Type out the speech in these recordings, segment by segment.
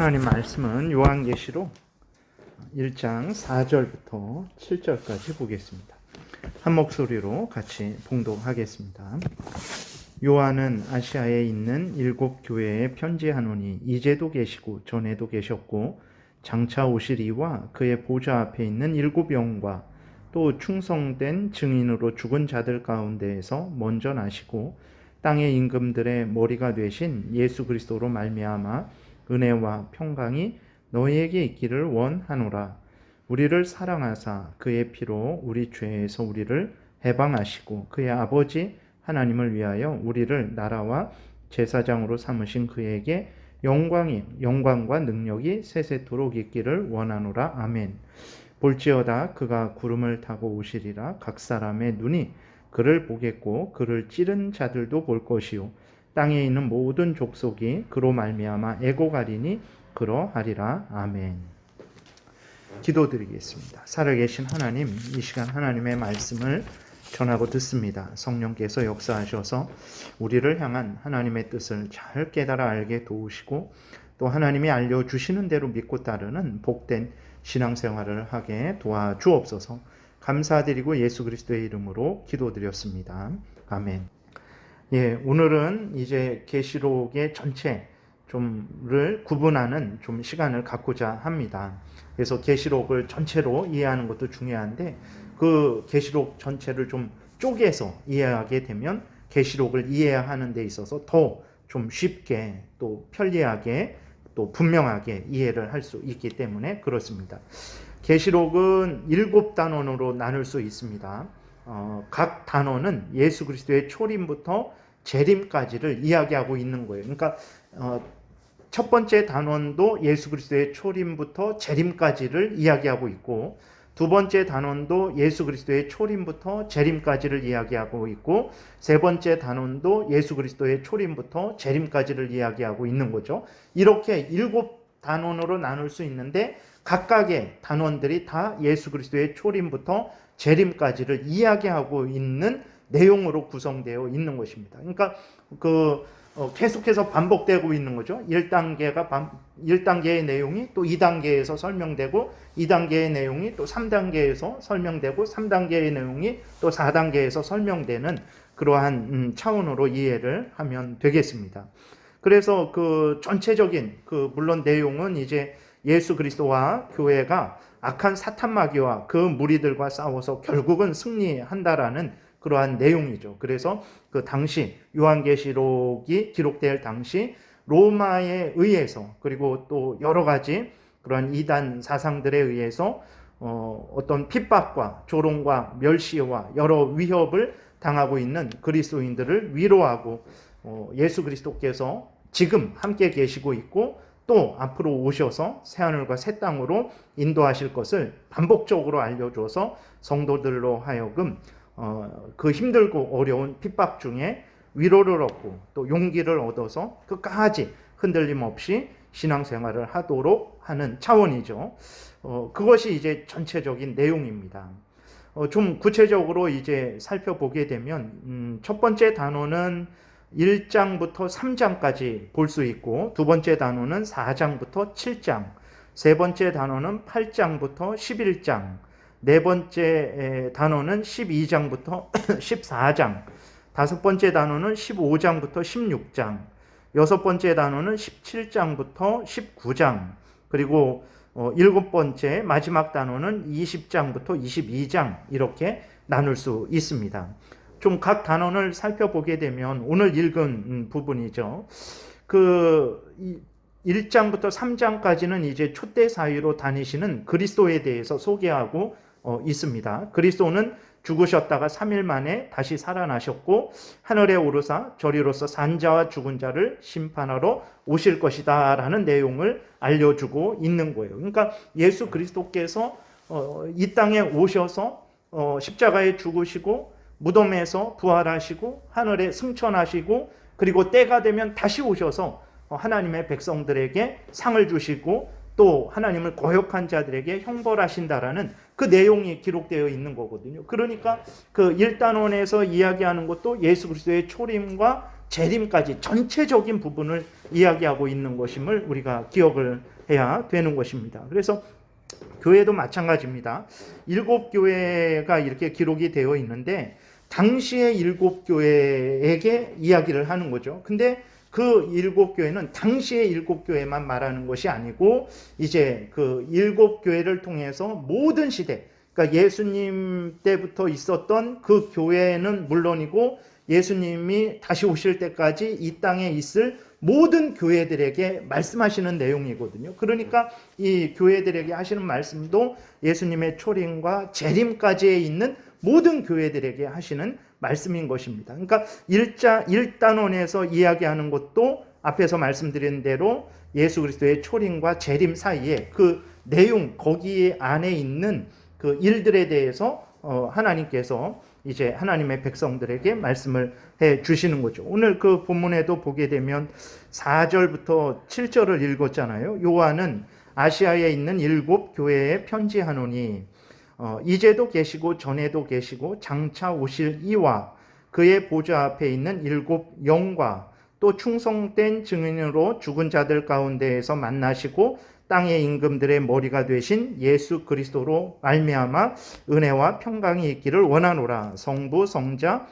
하나님 말씀은 요한계시록 1장 4절부터 7절까지 보겠습니다. 한 목소리로 같이 봉독하겠습니다. 요한은 아시아에 있는 7 교회에 편지하노니 이제도 계시고 전에도 계셨고 장차 오시리와 그의 보좌 앞에 있는 7 영과 또 충성된 증인으로 죽은 자들 가운데에서 먼저 나시고 땅의 임금들의 머리가 되신 예수 그리스도로 말미암아 은혜와 평강이 너희에게 있기를 원하노라. 우리를 사랑하사 그의 피로 우리 죄에서 우리를 해방하시고 그의 아버지 하나님을 위하여 우리를 나라와 제사장으로 삼으신 그에게 영광과 능력이 세세토록 있기를 원하노라. 아멘. 볼지어다 그가 구름을 타고 오시리라. 각 사람의 눈이 그를 보겠고 그를 찌른 자들도 볼 것이요 땅에 있는 모든 족속이 그로 말미암아 애고가리니 그러하리라. 아멘. 기도드리겠습니다. 살아계신 하나님, 이 시간 하나님의 말씀을 전하고 듣습니다. 성령께서 역사하셔서 우리를 향한 하나님의 뜻을 잘 깨달아 알게 도우시고 또 하나님이 알려주시는 대로 믿고 따르는 복된 신앙생활을 하게 도와주옵소서. 감사드리고 예수 그리스도의 이름으로 기도드렸습니다. 아멘. 오늘은 이제 계시록의 전체를 구분하는 좀 시간을 갖고자 합니다. 그래서 계시록을 전체로 이해하는 것도 중요한데 그 계시록 전체를 좀 쪼개서 이해하게 되면 계시록을 이해하는 데 있어서 더 좀 쉽게 또 편리하게 또 분명하게 이해를 할 수 있기 때문에 그렇습니다. 계시록은 7 단원으로 나눌 수 있습니다. 각 단원은 예수 그리스도의 초림부터 재림까지를 이야기하고 있는 거예요. 그러니까 첫 번째 단원도 예수 그리스도의 초림부터 재림까지를 이야기하고 있고 두 번째 단원도 예수 그리스도의 초림부터 재림까지를 이야기하고 있고 세 번째 단원도 예수 그리스도의 초림부터 재림까지를 이야기하고 있는 거죠. 이렇게 7 단원으로 나눌 수 있는데 각각의 단원들이 다 예수 그리스도의 초림부터 재림까지를 이야기하고 있는 내용으로 구성되어 있는 것입니다. 그러니까 계속해서 반복되고 있는 거죠. 1단계의 내용이 또 2단계에서 설명되고 2단계의 내용이 또 3단계에서 설명되고 3단계의 내용이 또 4단계에서 설명되는 그러한 차원으로 이해를 하면 되겠습니다. 그래서 그 전체적인 물론 내용은 이제 예수 그리스도와 교회가 악한 사탄 마귀와 그 무리들과 싸워서 결국은 승리한다라는 그러한 내용이죠. 그래서 그 당시 요한계시록이 기록될 당시 로마에 의해서 그리고 또 여러 가지 그러한 이단 사상들에 의해서 어떤 핍박과 조롱과 멸시와 여러 위협을 당하고 있는 그리스도인들을 위로하고 예수 그리스도께서 지금 함께 계시고 있고 또 앞으로 오셔서 새하늘과 새 땅으로 인도하실 것을 반복적으로 알려줘서 성도들로 하여금 그 힘들고 어려운 핍박 중에 위로를 얻고 또 용기를 얻어서 끝까지 흔들림 없이 신앙생활을 하도록 하는 차원이죠. 그것이 이제 전체적인 내용입니다. 좀 구체적으로 이제 살펴보게 되면 첫 번째 단원은 1장부터 3장까지 볼 수 있고 두 번째 단원은 4장부터 7장, 세 번째 단원은 8장부터 11장, 네 번째 단원은 12장부터 14장, 다섯 번째 단원은 15장부터 16장, 여섯 번째 단원은 17장부터 19장, 그리고 일곱 번째 마지막 단원은 20장부터 22장 이렇게 나눌 수 있습니다. 좀 각 단원을 살펴보게 되면 오늘 읽은 부분이죠. 1장부터 3장까지는 이제 촛대 사이로 다니시는 그리스도에 대해서 소개하고 있습니다. 그리스도는 죽으셨다가 3일 만에 다시 살아나셨고 하늘에 오르사 저리로서 산 자와 죽은 자를 심판하러 오실 것이다 라는 내용을 알려주고 있는 거예요. 그러니까 예수 그리스도께서 이 땅에 오셔서 십자가에 죽으시고 무덤에서 부활하시고 하늘에 승천하시고 그리고 때가 되면 다시 오셔서 하나님의 백성들에게 상을 주시고 또 하나님을 거역한 자들에게 형벌하신다라는 그 내용이 기록되어 있는 거거든요. 그러니까 그 1단원에서 이야기하는 것도 예수 그리스도의 초림과 재림까지 전체적인 부분을 이야기하고 있는 것임을 우리가 기억을 해야 되는 것입니다. 그래서 교회도 마찬가지입니다. 7교회가 이렇게 기록이 되어 있는데 당시의 7교회에게 이야기를 하는 거죠. 근데 그 7교회는 당시의 7교회만 말하는 것이 아니고 이제 그 7교회를 통해서 모든 시대, 그러니까 예수님 때부터 있었던 그 교회는 물론이고 예수님이 다시 오실 때까지 이 땅에 있을 모든 교회들에게 말씀하시는 내용이거든요. 그러니까 이 교회들에게 하시는 말씀도 예수님의 초림과 재림까지에 있는 모든 교회들에게 하시는 말씀인 것입니다. 그러니까 1단원에서 이야기하는 것도 앞에서 말씀드린 대로 예수 그리스도의 초림과 재림 사이에 그 내용, 거기 안에 있는 그 일들에 대해서 하나님께서 이제 하나님의 백성들에게 말씀을 해 주시는 거죠. 오늘 그 본문에도 보게 되면 4절부터 7절을 읽었잖아요. 요한은 아시아에 있는 7 교회에 편지하노니 이제도 계시고 전에도 계시고 장차 오실 이와 그의 보좌 앞에 있는 7 영과 또 충성된 증인으로 죽은 자들 가운데에서 만나시고 땅의 임금들의 머리가 되신 예수 그리스도로 말미암아 은혜와 평강이 있기를 원하노라. 성부, 성자,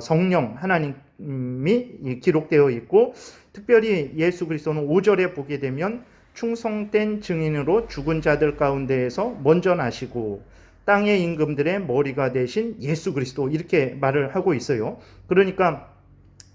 성령 하나님이 기록되어 있고 특별히 예수 그리스도는 5절에 보게 되면 충성된 증인으로 죽은 자들 가운데에서 먼저 나시고 땅의 임금들의 머리가 되신 예수 그리스도 이렇게 말을 하고 있어요. 그러니까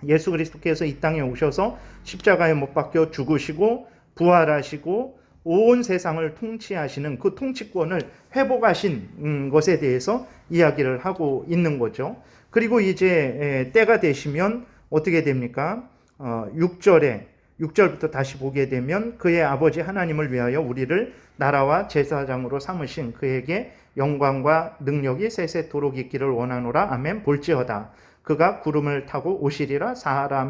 예수 그리스도께서 이 땅에 오셔서 십자가에 못 박혀 죽으시고 부활하시고 온 세상을 통치하시는 그 통치권을 회복하신 것에 대해서 이야기를 하고 있는 거죠. 그리고 이제 때가 되시면 어떻게 됩니까? 6절부터 다시 보게 되면 그의 아버지 하나님을 위하여 우리를 나라와 제사장으로 삼으신 그에게 영광과 능력이 세세토록 있기를 원하노라. 아멘. 볼지어다. 그가 구름을 타고 오시리라.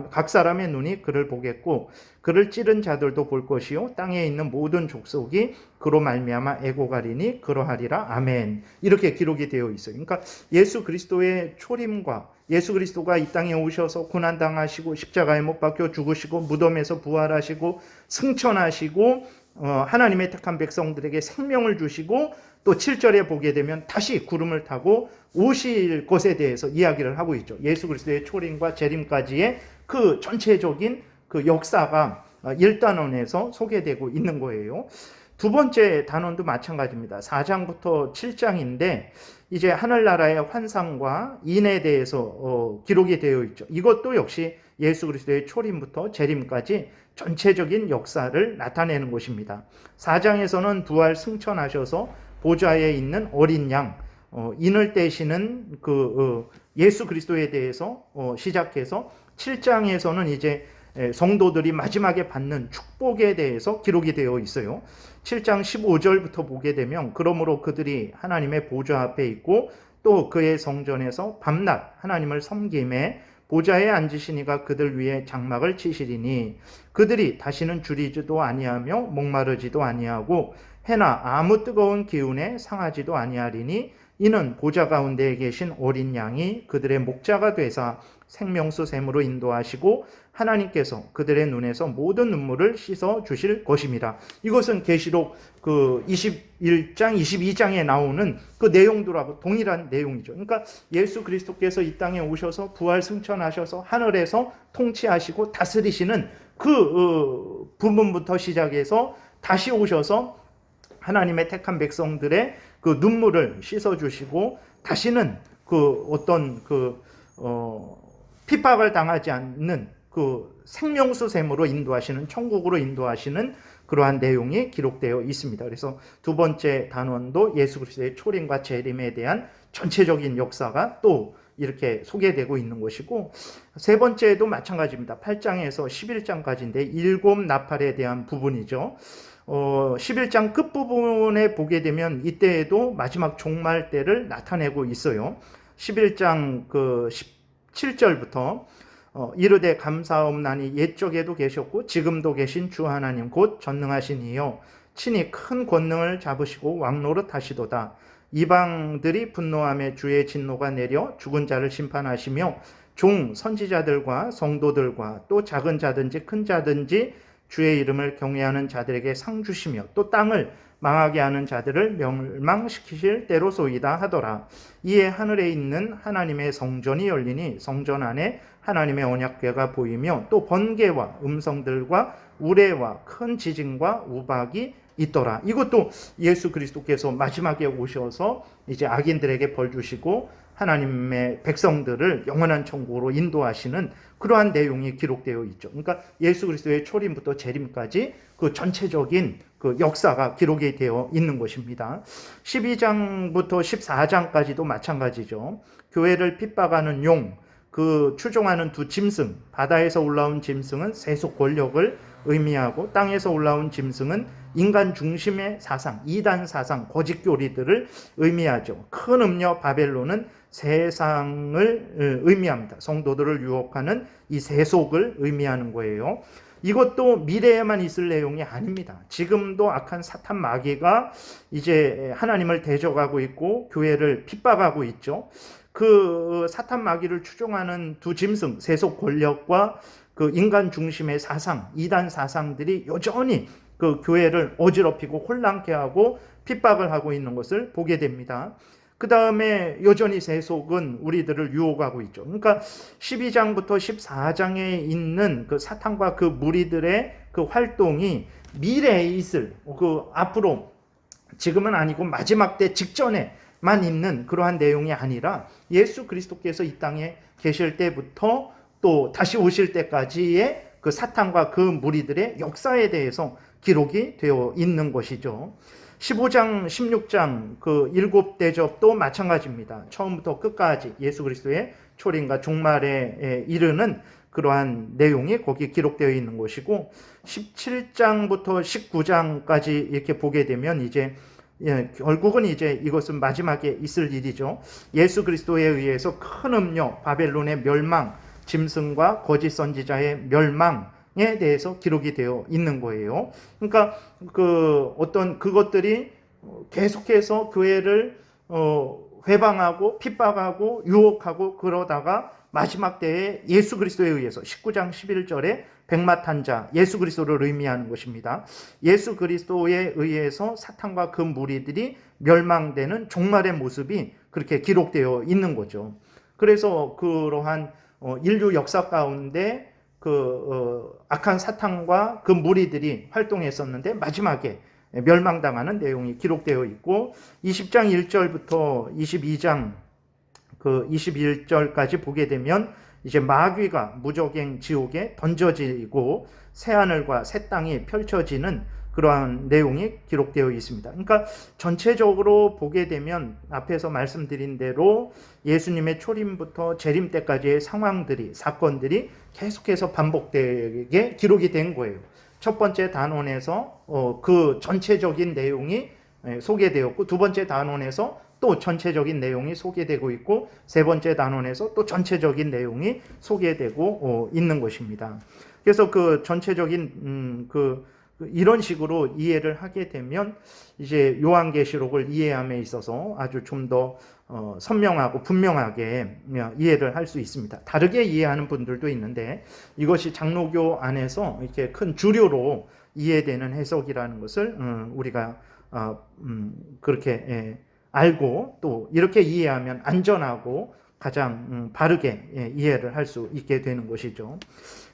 각 사람의 눈이 그를 보겠고 그를 찌른 자들도 볼 것이요 땅에 있는 모든 족속이 그로 말미암아 애고가리니 그러하리라. 아멘. 이렇게 기록이 되어 있어요. 그러니까 예수 그리스도의 초림과 예수 그리스도가 이 땅에 오셔서 고난당하시고 십자가에 못 박혀 죽으시고 무덤에서 부활하시고 승천하시고 하나님의 택한 백성들에게 생명을 주시고 또 7절에 보게 되면 다시 구름을 타고 오실 것에 대해서 이야기를 하고 있죠. 예수 그리스도의 초림과 재림까지의 그 전체적인 그 역사가 1단원에서 소개되고 있는 거예요. 두 번째 단원도 마찬가지입니다. 4장부터 7장인데 이제 하늘나라의 환상과 인에 대해서 기록이 되어 있죠. 이것도 역시 예수 그리스도의 초림부터 재림까지 전체적인 역사를 나타내는 것입니다. 4장에서는 부활 승천하셔서 보좌에 있는 어린 양, 인을 떼시는 그 예수 그리스도에 대해서 시작해서 7장에서는 이제 성도들이 마지막에 받는 축복에 대해서 기록이 되어 있어요. 7장 15절부터 보게 되면 그러므로 그들이 하나님의 보좌 앞에 있고 또 그의 성전에서 밤낮 하나님을 섬김에 보좌에 앉으신 이가 그들 위에 장막을 치시리니 그들이 다시는 줄이지도 아니하며 목마르지도 아니하고 해나 아무 뜨거운 기운에 상하지도 아니하리니 이는 보좌 가운데에 계신 어린 양이 그들의 목자가 되사 생명수 샘으로 인도하시고 하나님께서 그들의 눈에서 모든 눈물을 씻어 주실 것입니다. 이것은 계시록 그 21장, 22장에 나오는 그 내용들하고 동일한 내용이죠. 그러니까 예수 그리스도께서 이 땅에 오셔서 부활 승천하셔서 하늘에서 통치하시고 다스리시는 그 부분부터 시작해서 다시 오셔서 하나님의 택한 백성들의 그 눈물을 씻어주시고 다시는 그 어떤 핍박을 당하지 않는 그 생명수 샘으로 인도하시는 천국으로 인도하시는 그러한 내용이 기록되어 있습니다. 그래서 두 번째 단원도 예수 그리스도의 초림과 재림에 대한 전체적인 역사가 또 이렇게 소개되고 있는 것이고 세 번째도 마찬가지입니다. 8장에서 11장까지인데 일곱 나팔에 대한 부분이죠. 11장 끝부분에 보게 되면 이때에도 마지막 종말 때를 나타내고 있어요. 11장 그 17절부터 이르되 감사옵나니 옛적에도 계셨고 지금도 계신 주 하나님 곧 전능하신 이여 친히 큰 권능을 잡으시고 왕노릇 하시도다. 이방들이 분노하며 주의 진노가 내려 죽은 자를 심판하시며 선지자들과 성도들과 또 작은 자든지 큰 자든지 주의 이름을 경외하는 자들에게 상 주시며 또 땅을 망하게 하는 자들을 멸망시키실 때로소이다 하더라. 이에 하늘에 있는 하나님의 성전이 열리니 성전 안에 하나님의 언약궤가 보이며 또 번개와 음성들과 우레와 큰 지진과 우박이 있더라. 이것도 예수 그리스도께서 마지막에 오셔서 이제 악인들에게 벌 주시고 하나님의 백성들을 영원한 천국으로 인도하시는 그러한 내용이 기록되어 있죠. 그러니까 예수 그리스도의 초림부터 재림까지 그 전체적인 그 역사가 기록이 되어 있는 것입니다. 12장부터 14장까지도 마찬가지죠. 교회를 핍박하는 용, 그 추종하는 두 짐승, 바다에서 올라온 짐승은 세속 권력을 의미하고 땅에서 올라온 짐승은 인간 중심의 사상, 이단 사상, 거짓 교리들을 의미하죠. 큰 음녀 바벨론은 세상을 의미합니다. 성도들을 유혹하는 이 세속을 의미하는 거예요. 이것도 미래에만 있을 내용이 아닙니다. 지금도 악한 사탄 마귀가 이제 하나님을 대적하고 있고 교회를 핍박하고 있죠. 그 사탄 마귀를 추종하는 두 짐승, 세속 권력과 그 인간 중심의 사상, 이단 사상들이 여전히 그 교회를 어지럽히고 혼란케 하고 핍박을 하고 있는 것을 보게 됩니다. 그 다음에 여전히 세속은 우리들을 유혹하고 있죠. 그러니까 12장부터 14장에 있는 그 사탄과 그 무리들의 그 활동이 미래에 있을 그 앞으로 지금은 아니고 마지막 때 직전에만 있는 그러한 내용이 아니라 예수 그리스도께서 이 땅에 계실 때부터 또 다시 오실 때까지의 그 사탄과 그 무리들의 역사에 대해서 기록이 되어 있는 것이죠. 15장, 16장 그 일곱 대접도 마찬가지입니다. 처음부터 끝까지 예수 그리스도의 초림과 종말에 이르는 그러한 내용이 거기에 기록되어 있는 것이고 17장부터 19장까지 이렇게 보게 되면 이제 결국은 이제 이것은 마지막에 있을 일이죠. 예수 그리스도에 의해서 큰 음녀 바벨론의 멸망, 짐승과 거짓 선지자의 멸망에 대해서 기록이 되어 있는 거예요. 그러니까 그 어떤 그것들이 계속해서 교회를 회방하고 핍박하고 유혹하고 그러다가 마지막 때에 예수 그리스도에 의해서 19장 11절에 백마탄자 예수 그리스도를 의미하는 것입니다. 예수 그리스도에 의해서 사탄과 그 무리들이 멸망되는 종말의 모습이 그렇게 기록되어 있는 거죠. 그래서 그러한 인류 역사 가운데 악한 사탄과 그 무리들이 활동했었는데 마지막에 멸망당하는 내용이 기록되어 있고 20장 1절부터 22장 21절까지 보게 되면 이제 마귀가 무적행 지옥에 던져지고 새하늘과 새 땅이 펼쳐지는 그러한 내용이 기록되어 있습니다. 그러니까 전체적으로 보게 되면 앞에서 말씀드린 대로 예수님의 초림부터 재림 때까지의 상황들이 사건들이 계속해서 반복되게 기록이 된 거예요. 첫 번째 단원에서 그 전체적인 내용이 소개되었고 두 번째 단원에서 또 전체적인 내용이 소개되고 있고 세 번째 단원에서 또 전체적인 내용이 소개되고 있는 것입니다. 그래서 그 전체적인 이런 식으로 이해를 하게 되면 이제 요한계시록을 이해함에 있어서 아주 좀 더 선명하고 분명하게 이해를 할 수 있습니다. 다르게 이해하는 분들도 있는데 이것이 장로교 안에서 이렇게 큰 주류로 이해되는 해석이라는 것을 우리가 그렇게 알고 또 이렇게 이해하면 안전하고 가장 바르게 이해를 할 수 있게 되는 것이죠.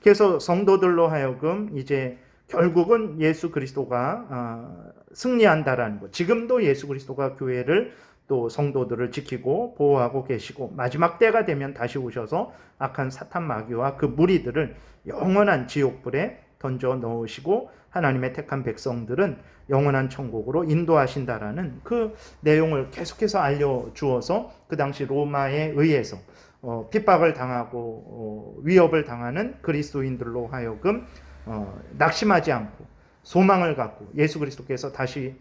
그래서 성도들로 하여금 이제 결국은 예수 그리스도가 승리한다라는 것. 지금도 예수 그리스도가 교회를 또 성도들을 지키고 보호하고 계시고 마지막 때가 되면 다시 오셔서 악한 사탄 마귀와 그 무리들을 영원한 지옥불에 던져 넣으시고 하나님의 택한 백성들은 영원한 천국으로 인도하신다라는 그 내용을 계속해서 알려주어서 그 당시 로마에 의해서 핍박을 당하고 위협을 당하는 그리스도인들로 하여금 낙심하지 않고 소망을 갖고 예수 그리스도께서 다시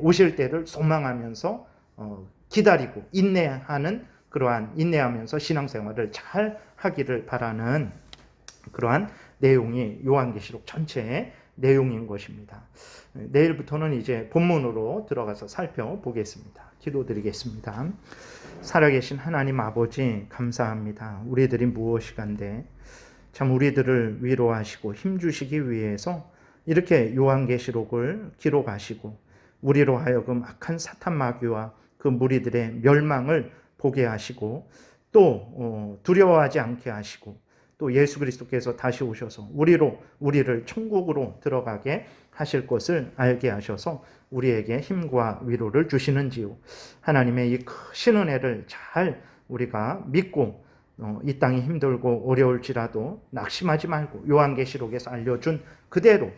오실 때를 소망하면서 기다리고 인내하면서 신앙생활을 잘 하기를 바라는 그러한 내용이 요한계시록 전체의 내용인 것입니다. 내일부터는 이제 본문으로 들어가서 살펴보겠습니다. 기도드리겠습니다. 살아계신 하나님 아버지 감사합니다. 우리들이 무엇이간데 참 우리들을 위로하시고 힘주시기 위해서 이렇게 요한계시록을 기록하시고 우리로 하여금 악한 사탄 마귀와 그 무리들의 멸망을 보게 하시고 또 두려워하지 않게 하시고 또 예수 그리스도께서 다시 오셔서 우리를 천국으로 들어가게 하실 것을 알게 하셔서 우리에게 힘과 위로를 주시는지요. 하나님의 이 크신 은혜를 잘 우리가 믿고 이 땅이 힘들고 어려울지라도 낙심하지 말고 요한계시록에서 알려준 그대로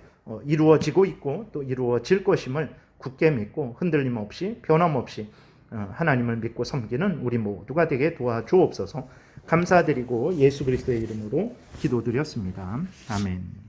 이루어지고 있고 또 이루어질 것임을 굳게 믿고 흔들림 없이 변함없이 하나님을 믿고 섬기는 우리 모두가 되게 도와주옵소서. 감사드리고 예수 그리스도의 이름으로 기도드렸습니다. 아멘.